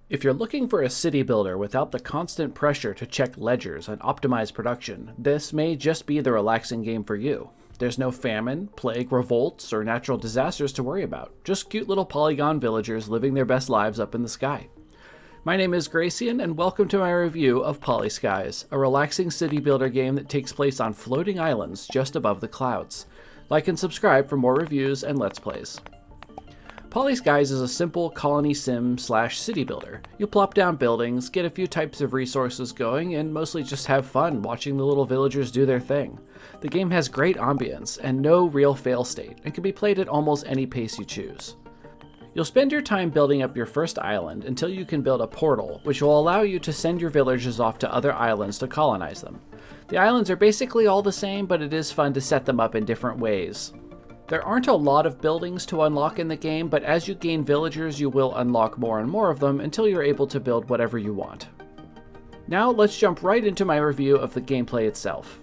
If you're looking for a city builder without the constant pressure to check ledgers and optimize production, this may just be the relaxing game for you. There's no famine, plague, revolts, or natural disasters to worry about. Just cute little polygon villagers living their best lives up in the sky. My name is Gracian, and welcome to my review of Polyskies, a relaxing city builder game that takes place on floating islands just above the clouds. Like and subscribe for more reviews and Let's Plays. Polyskies is a simple colony sim / city builder. You plop down buildings, get a few types of resources going, and mostly just have fun watching the little villagers do their thing. The game has great ambience and no real fail state, and can be played at almost any pace you choose. You'll spend your time building up your first island until you can build a portal, which will allow you to send your villagers off to other islands to colonize them. The islands are basically all the same, but it is fun to set them up in different ways. There aren't a lot of buildings to unlock in the game, but as you gain villagers, you will unlock more and more of them until you're able to build whatever you want. Now let's jump right into my review of the gameplay itself.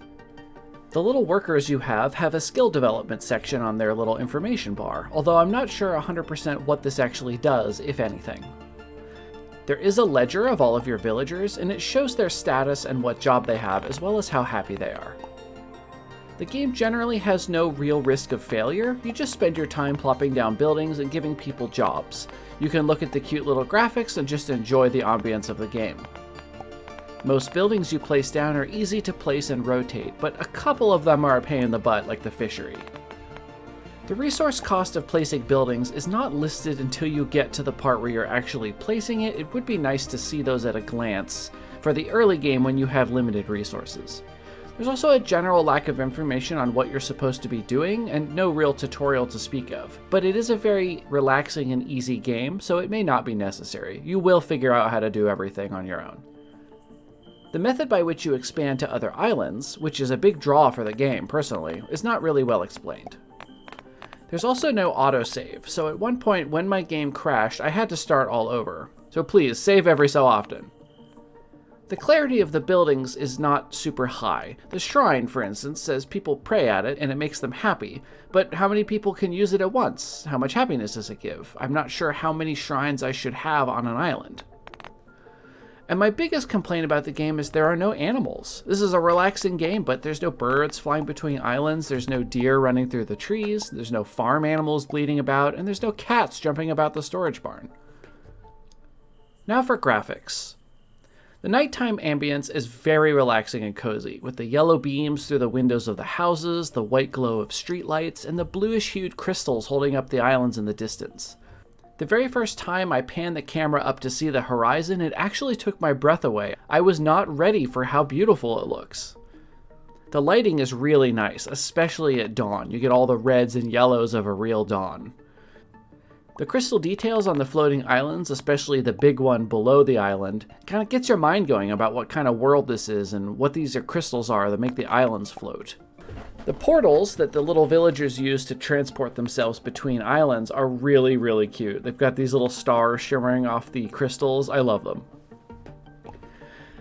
The little workers you have a skill development section on their little information bar, although I'm not sure 100% what this actually does, if anything. There is a ledger of all of your villagers, and it shows their status and what job they have, as well as how happy they are. The game generally has no real risk of failure. You just spend your time plopping down buildings and giving people jobs. You can look at the cute little graphics and just enjoy the ambience of the game. Most buildings you place down are easy to place and rotate, but a couple of them are a pain in the butt, like the fishery. The resource cost of placing buildings is not listed until you get to the part where you're actually placing it. It would be nice to see those at a glance for the early game when you have limited resources. There's also a general lack of information on what you're supposed to be doing, and no real tutorial to speak of. But it is a very relaxing and easy game, so it may not be necessary. You will figure out how to do everything on your own. The method by which you expand to other islands, which is a big draw for the game personally, is not really well explained. There's also no autosave, so at one point when my game crashed, I had to start all over. So please, save every so often. The clarity of the buildings is not super high. The shrine, for instance, says people pray at it and it makes them happy, but how many people can use it at once? How much happiness does it give? I'm not sure how many shrines I should have on an island. And my biggest complaint about the game is there are no animals. This is a relaxing game, but there's no birds flying between islands, there's no deer running through the trees, there's no farm animals bleating about, and there's no cats jumping about the storage barn. Now for graphics. The nighttime ambience is very relaxing and cozy, with the yellow beams through the windows of the houses, the white glow of streetlights, and the bluish-hued crystals holding up the islands in the distance. The very first time I panned the camera up to see the horizon, it actually took my breath away. I was not ready for how beautiful it looks. The lighting is really nice, especially at dawn. You get all the reds and yellows of a real dawn. The crystal details on the floating islands, especially the big one below the island, kind of gets your mind going about what kind of world this is and what these crystals are that make the islands float. The portals that the little villagers use to transport themselves between islands are really, really cute. They've got these little stars shimmering off the crystals. I love them.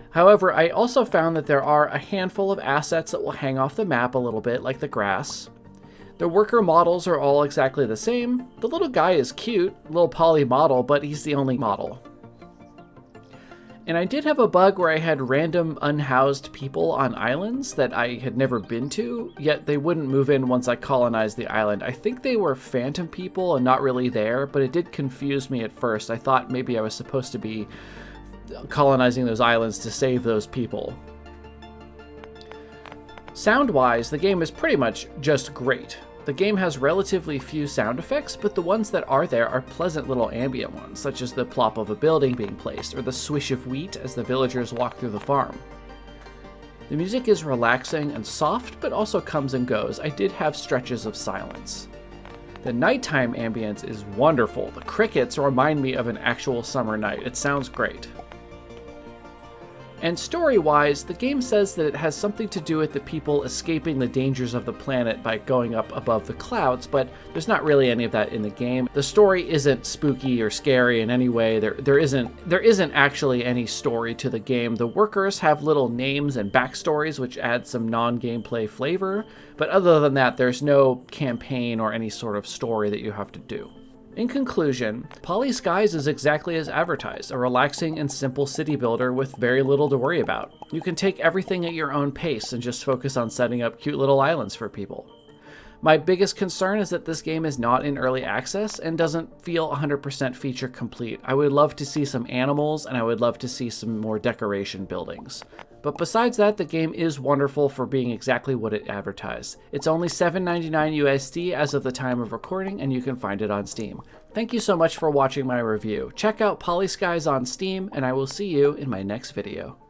However, I also found that there are a handful of assets that will hang off the map a little bit, like the grass. The worker models are all exactly the same. The little guy is cute, little poly model, but he's the only model. And I did have a bug where I had random unhoused people on islands that I had never been to, yet they wouldn't move in once I colonized the island. I think they were phantom people and not really there, but it did confuse me at first. I thought maybe I was supposed to be colonizing those islands to save those people. Sound-wise, the game is pretty much just great. The game has relatively few sound effects, but the ones that are there are pleasant little ambient ones, such as the plop of a building being placed, or the swish of wheat as the villagers walk through the farm. The music is relaxing and soft, but also comes and goes. I did have stretches of silence. The nighttime ambience is wonderful. The crickets remind me of an actual summer night. It sounds great. And story-wise, the game says that it has something to do with the people escaping the dangers of the planet by going up above the clouds, but there's not really any of that in the game. The story isn't spooky or scary in any way. There isn't actually any story to the game. The workers have little names and backstories which add some non-gameplay flavor, but other than that, there's no campaign or any sort of story that you have to do. In conclusion, Poly Skies is exactly as advertised, a relaxing and simple city builder with very little to worry about. You can take everything at your own pace and just focus on setting up cute little islands for people. My biggest concern is that this game is not in early access and doesn't feel 100% feature complete. I would love to see some animals and I would love to see some more decoration buildings. But besides that, the game is wonderful for being exactly what it advertised. It's only $7.99 USD as of the time of recording, and you can find it on Steam. Thank you so much for watching my review. Check out Poly Skies on Steam, and I will see you in my next video.